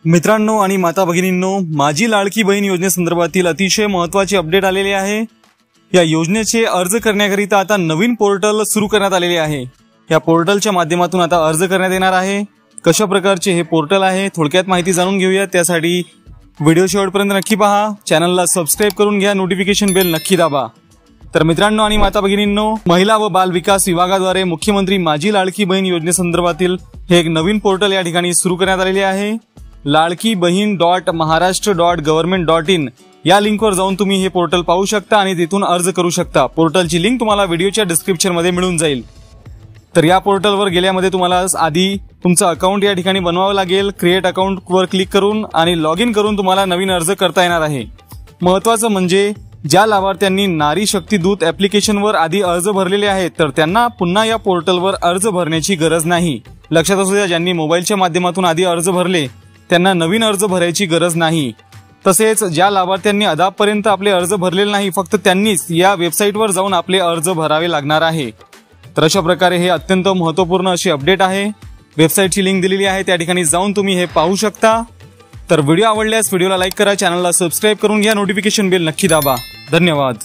मित्रांनो आणि माता भगिनींनो, माझी लाडकी बहीण योजनेसंदर्भातील अतिशय महत्त्वाची अपडेट आलेली आहे। या योजनेचे अर्ज करण्याकरिता आता नवीन पोर्टल सुरू करण्यात आलेले आहे। या पोर्टलच्या माध्यमातून आता अर्ज करण्यात येणार आहे। कशा प्रकारचे हे पोर्टल आहे थोडक्यात माहिती जाणून घेऊया। त्यासाठी व्हिडिओ शेवटपर्यंत नक्की पहा, चॅनलला सबस्क्राइब करून घ्या, नोटिफिकेशन बेल नक्की दाबा। तर मित्रांनो आणि माता भगिनींनो, महिला व बाल विकास विभागाद्वारे मुख्यमंत्री माझी लाडकी बहीण योजनेसंदर्भातील हे एक नवीन पोर्टल या ठिकाणी सुरू करण्यात आलेले आहे। ladkibahin.maharashtra.government.in या लिंकवर जाऊन तुम्ही हे पोर्टल पाहू शकता आणि तिथून अर्ज करू शकता। पोर्टलची लिंक तुम्हाला व्हिडिओच्या डिस्क्रिप्शन मध्ये मिळून जाईल। तर या पोर्टलवर गेल्यामध्ये तुम्हाला आधी तुमचं अकाउंट या ठिकाणी बनवावं लागेल। क्रिएट अकाउंट वर क्लिक करून आणि लॉग इन करून तुम्हाला नवीन अर्ज करता येणार आहे। महत्त्वाचं म्हणजे ज्या लाभार्थ्यांनी नारी शक्ती दूत ऍप्लिकेशनवर आधी अर्ज भरलेले आहेत तर त्यांना पुन्हा या पोर्टलवर अर्ज भरण्याची गरज नाही। लक्षात असू द्या, ज्यांनी मोबाईलच्या माध्यमातून आधी अर्ज भरले त्यांना नवीन अर्ज भरायची गरज नाही। तसेच ज्या लाभार्थ्यांनी अद्यापपर्यंत आपले अर्ज भरलेले नाही फक्त त्यांनीच या वेबसाईटवर जाऊन आपले अर्ज भरावे लागणार आहे। तर अशा प्रकारे हे अत्यंत महत्त्वपूर्ण अशी अपडेट आहे। वेबसाईटची लिंक दिलेली आहे, त्या ठिकाणी जाऊन तुम्ही हे पाहू शकता। तर व्हिडिओ आवडल्यास व्हिडिओला लाईक करा, चॅनलला सबस्क्राइब करून घ्या, नोटिफिकेशन बेल नक्की दाबा। धन्यवाद।